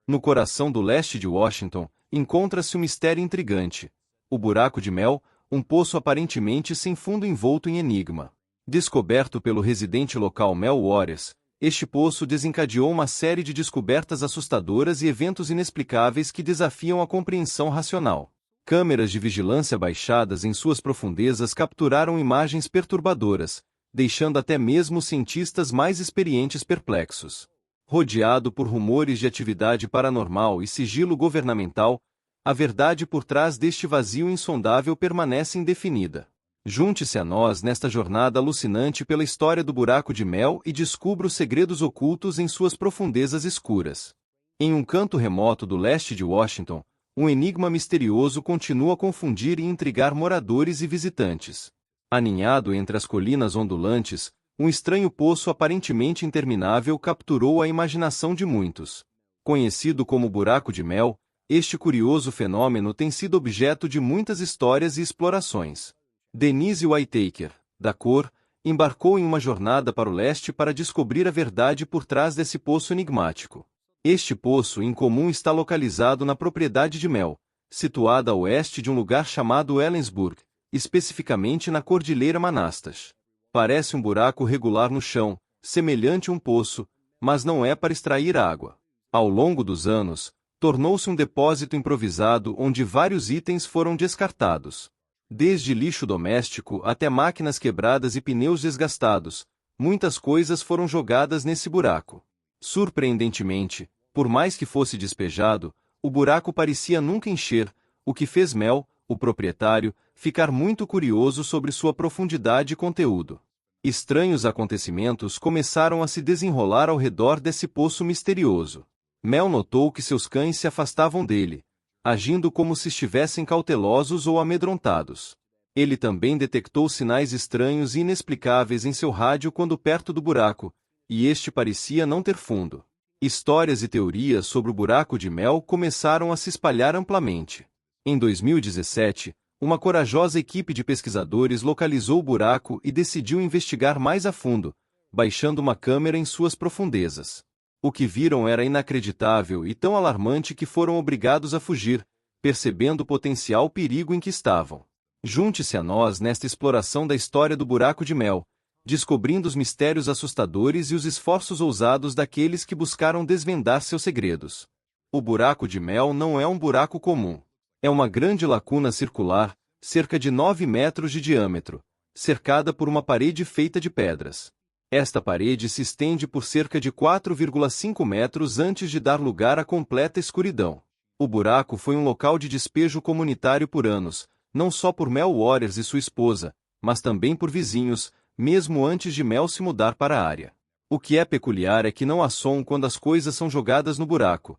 No coração do leste de Washington, encontra-se um mistério intrigante. O Buraco de Mel, um poço aparentemente sem fundo envolto em enigma. Descoberto pelo residente local Mel Waters, este poço desencadeou uma série de descobertas assustadoras e eventos inexplicáveis que desafiam a compreensão racional. Câmeras de vigilância baixadas em suas profundezas capturaram imagens perturbadoras, deixando até mesmo os cientistas mais experientes perplexos. Rodeado por rumores de atividade paranormal e sigilo governamental, a verdade por trás deste vazio insondável permanece indefinida. Junte-se a nós nesta jornada alucinante pela história do Buraco de Mel e descubra os segredos ocultos em suas profundezas escuras. Em um canto remoto do leste de Washington, um enigma misterioso continua a confundir e intrigar moradores e visitantes. Aninhado entre as colinas ondulantes, um estranho poço aparentemente interminável capturou a imaginação de muitos. Conhecido como Buraco de Mel, este curioso fenômeno tem sido objeto de muitas histórias e explorações. Denise Whittaker, da Cor, embarcou em uma jornada para o leste para descobrir a verdade por trás desse poço enigmático. Este poço incomum está localizado na propriedade de Mel, situada a oeste de um lugar chamado Ellensburg, especificamente na Cordilheira Manassas. Parece um buraco regular no chão, semelhante a um poço, mas não é para extrair água. Ao longo dos anos, tornou-se um depósito improvisado onde vários itens foram descartados. Desde lixo doméstico até máquinas quebradas e pneus desgastados, muitas coisas foram jogadas nesse buraco. Surpreendentemente, por mais que fosse despejado, o buraco parecia nunca encher, o que fez Mel, o proprietário, ficar muito curioso sobre sua profundidade e conteúdo. Estranhos acontecimentos começaram a se desenrolar ao redor desse poço misterioso. Mel notou que seus cães se afastavam dele, agindo como se estivessem cautelosos ou amedrontados. Ele também detectou sinais estranhos e inexplicáveis em seu rádio quando perto do buraco, e este parecia não ter fundo. Histórias e teorias sobre o Buraco de Mel começaram a se espalhar amplamente. Em 2017, uma corajosa equipe de pesquisadores localizou o buraco e decidiu investigar mais a fundo, baixando uma câmera em suas profundezas. O que viram era inacreditável e tão alarmante que foram obrigados a fugir, percebendo o potencial perigo em que estavam. Junte-se a nós nesta exploração da história do Buraco de Mel, descobrindo os mistérios assustadores e os esforços ousados daqueles que buscaram desvendar seus segredos. O Buraco de Mel não é um buraco comum. É uma grande lacuna circular, cerca de 9 metros de diâmetro, cercada por uma parede feita de pedras. Esta parede se estende por cerca de 4,5 metros antes de dar lugar à completa escuridão. O buraco foi um local de despejo comunitário por anos, não só por Mel Waters e sua esposa, mas também por vizinhos, mesmo antes de Mel se mudar para a área. O que é peculiar é que não há som quando as coisas são jogadas no buraco,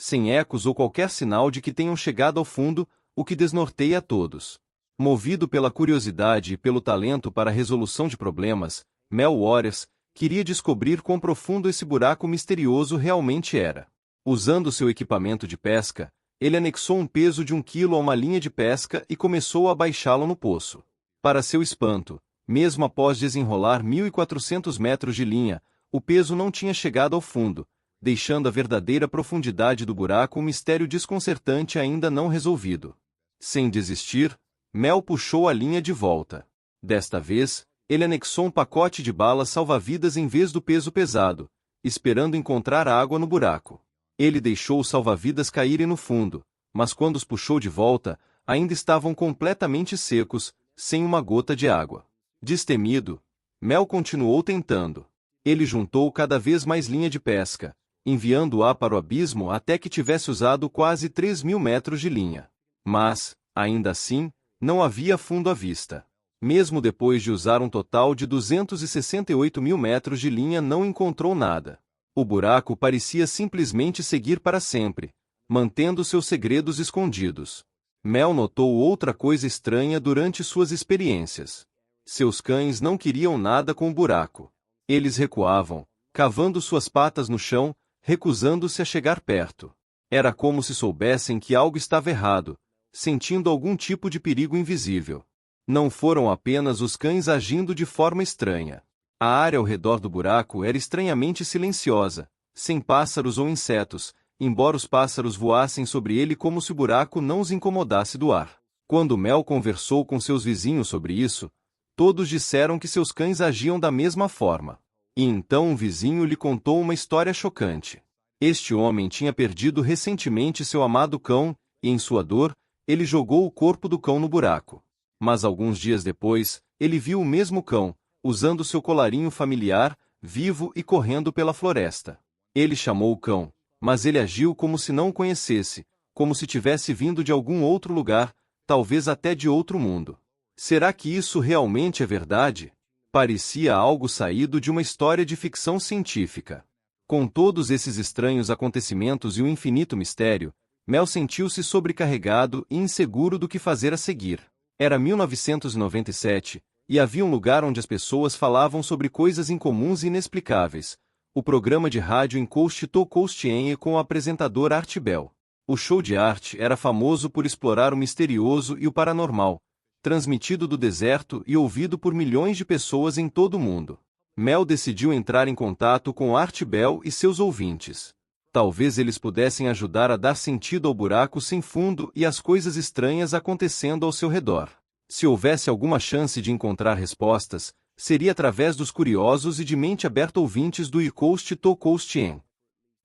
sem ecos ou qualquer sinal de que tenham chegado ao fundo, o que desnorteia a todos. Movido pela curiosidade e pelo talento para a resolução de problemas, Mel Waters queria descobrir quão profundo esse buraco misterioso realmente era. Usando seu equipamento de pesca, ele anexou um peso de 1 quilo a uma linha de pesca e começou a baixá-lo no poço. Para seu espanto, mesmo após desenrolar 1.400 metros de linha, o peso não tinha chegado ao fundo, deixando a verdadeira profundidade do buraco um mistério desconcertante ainda não resolvido. Sem desistir, Mel puxou a linha de volta. Desta vez, ele anexou um pacote de balas salva-vidas em vez do peso pesado, esperando encontrar água no buraco. Ele deixou os salva-vidas caírem no fundo, mas quando os puxou de volta, ainda estavam completamente secos, sem uma gota de água. Destemido, Mel continuou tentando. Ele juntou cada vez mais linha de pesca, enviando-a para o abismo até que tivesse usado quase 3.000 metros de linha. Mas, ainda assim, não havia fundo à vista. Mesmo depois de usar um total de 268.000 metros de linha, não encontrou nada. O buraco parecia simplesmente seguir para sempre, mantendo seus segredos escondidos. Mel notou outra coisa estranha durante suas experiências. Seus cães não queriam nada com o buraco. Eles recuavam, cavando suas patas no chão, recusando-se a chegar perto. Era como se soubessem que algo estava errado, sentindo algum tipo de perigo invisível. Não foram apenas os cães agindo de forma estranha. A área ao redor do buraco era estranhamente silenciosa, sem pássaros ou insetos, embora os pássaros voassem sobre ele como se o buraco não os incomodasse do ar. Quando Mel conversou com seus vizinhos sobre isso, todos disseram que seus cães agiam da mesma forma. E então um vizinho lhe contou uma história chocante. Este homem tinha perdido recentemente seu amado cão, e em sua dor, ele jogou o corpo do cão no buraco. Mas alguns dias depois, ele viu o mesmo cão, usando seu colarinho familiar, vivo e correndo pela floresta. Ele chamou o cão, mas ele agiu como se não o conhecesse, como se tivesse vindo de algum outro lugar, talvez até de outro mundo. Será que isso realmente é verdade? Parecia algo saído de uma história de ficção científica. Com todos esses estranhos acontecimentos e um infinito mistério, Mel sentiu-se sobrecarregado e inseguro do que fazer a seguir. Era 1997, e havia um lugar onde as pessoas falavam sobre coisas incomuns e inexplicáveis. O programa de rádio em Coast to Coast com o apresentador Art Bell. O show de Art era famoso por explorar o misterioso e o paranormal, transmitido do deserto e ouvido por milhões de pessoas em todo o mundo. Mel decidiu entrar em contato com Art Bell e seus ouvintes. Talvez eles pudessem ajudar a dar sentido ao buraco sem fundo e às coisas estranhas acontecendo ao seu redor. Se houvesse alguma chance de encontrar respostas, seria através dos curiosos e de mente aberta ouvintes do Coast to Coast.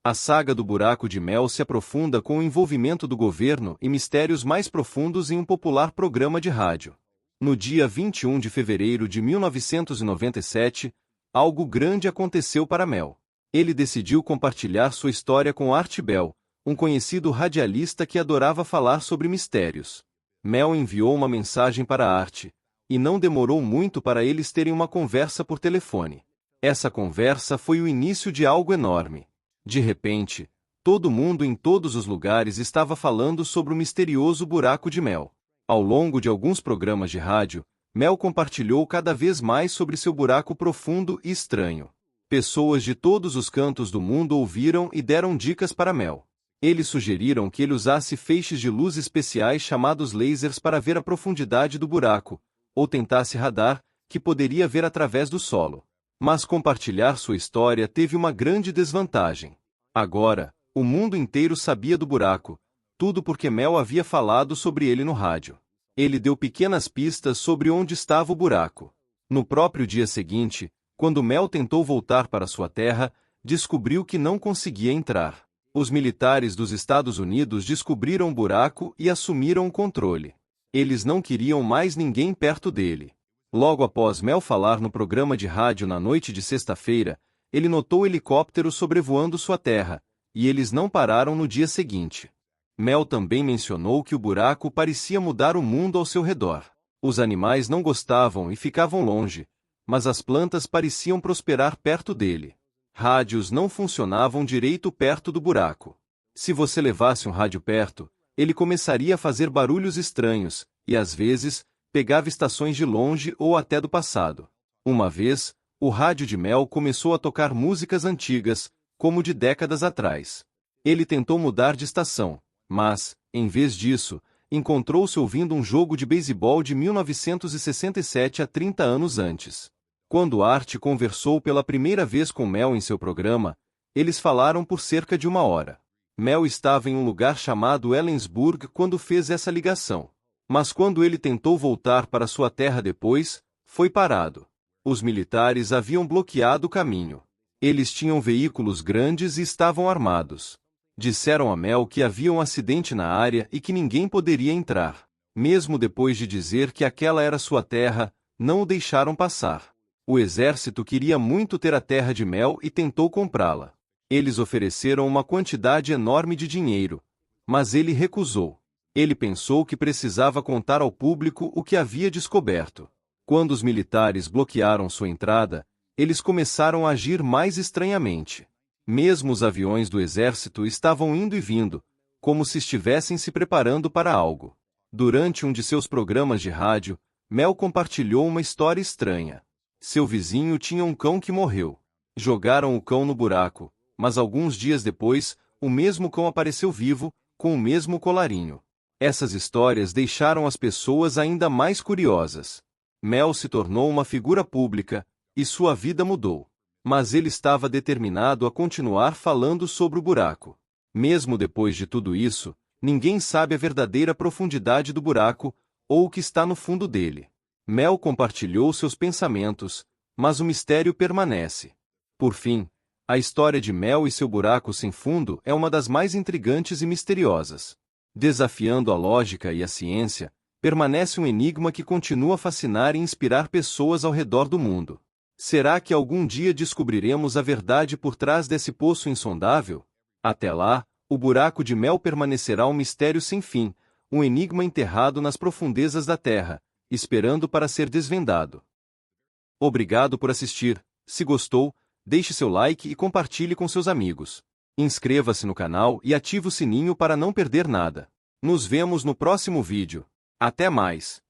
A saga do buraco de Mel se aprofunda com o envolvimento do governo e mistérios mais profundos em um popular programa de rádio. No dia 21 de fevereiro de 1997, algo grande aconteceu para Mel. Ele decidiu compartilhar sua história com Art Bell, um conhecido radialista que adorava falar sobre mistérios. Mel enviou uma mensagem para Art, e não demorou muito para eles terem uma conversa por telefone. Essa conversa foi o início de algo enorme. De repente, todo mundo em todos os lugares estava falando sobre o misterioso buraco de Mel. Ao longo de alguns programas de rádio, Mel compartilhou cada vez mais sobre seu buraco profundo e estranho. Pessoas de todos os cantos do mundo ouviram e deram dicas para Mel. Eles sugeriram que ele usasse feixes de luz especiais chamados lasers para ver a profundidade do buraco, ou tentasse radar, que poderia ver através do solo. Mas compartilhar sua história teve uma grande desvantagem. Agora, o mundo inteiro sabia do buraco, tudo porque Mel havia falado sobre ele no rádio. Ele deu pequenas pistas sobre onde estava o buraco. No próprio dia seguinte, quando Mel tentou voltar para sua terra, descobriu que não conseguia entrar. Os militares dos Estados Unidos descobriram o buraco e assumiram o controle. Eles não queriam mais ninguém perto dele. Logo após Mel falar no programa de rádio na noite de sexta-feira, ele notou helicópteros sobrevoando sua terra, e eles não pararam no dia seguinte. Mel também mencionou que o buraco parecia mudar o mundo ao seu redor. Os animais não gostavam e ficavam longe, mas as plantas pareciam prosperar perto dele. Rádios não funcionavam direito perto do buraco. Se você levasse um rádio perto, ele começaria a fazer barulhos estranhos, e às vezes, pegava estações de longe ou até do passado. Uma vez, o rádio de Mel começou a tocar músicas antigas, como de décadas atrás. Ele tentou mudar de estação, mas, em vez disso, encontrou-se ouvindo um jogo de beisebol de 1967 há 30 anos antes. Quando Art conversou pela primeira vez com Mel em seu programa, eles falaram por cerca de 1 hora. Mel estava em um lugar chamado Ellensburg quando fez essa ligação. Mas quando ele tentou voltar para sua terra depois, foi parado. Os militares haviam bloqueado o caminho. Eles tinham veículos grandes e estavam armados. Disseram a Mel que havia um acidente na área e que ninguém poderia entrar. Mesmo depois de dizer que aquela era sua terra, não o deixaram passar. O exército queria muito ter a terra de Mel e tentou comprá-la. Eles ofereceram uma quantidade enorme de dinheiro, mas ele recusou. Ele pensou que precisava contar ao público o que havia descoberto. Quando os militares bloquearam sua entrada, eles começaram a agir mais estranhamente. Mesmo os aviões do exército estavam indo e vindo, como se estivessem se preparando para algo. Durante um de seus programas de rádio, Mel compartilhou uma história estranha. Seu vizinho tinha um cão que morreu. Jogaram o cão no buraco, mas alguns dias depois, o mesmo cão apareceu vivo, com o mesmo colarinho. Essas histórias deixaram as pessoas ainda mais curiosas. Mel se tornou uma figura pública, e sua vida mudou. Mas ele estava determinado a continuar falando sobre o buraco. Mesmo depois de tudo isso, ninguém sabe a verdadeira profundidade do buraco, ou o que está no fundo dele. Mel compartilhou seus pensamentos, mas o mistério permanece. Por fim, a história de Mel e seu buraco sem fundo é uma das mais intrigantes e misteriosas. Desafiando a lógica e a ciência, permanece um enigma que continua a fascinar e inspirar pessoas ao redor do mundo. Será que algum dia descobriremos a verdade por trás desse poço insondável? Até lá, o buraco de Mel permanecerá um mistério sem fim, um enigma enterrado nas profundezas da Terra, esperando para ser desvendado. Obrigado por assistir. Se gostou, deixe seu like e compartilhe com seus amigos. Inscreva-se no canal e ative o sininho para não perder nada. Nos vemos no próximo vídeo. Até mais!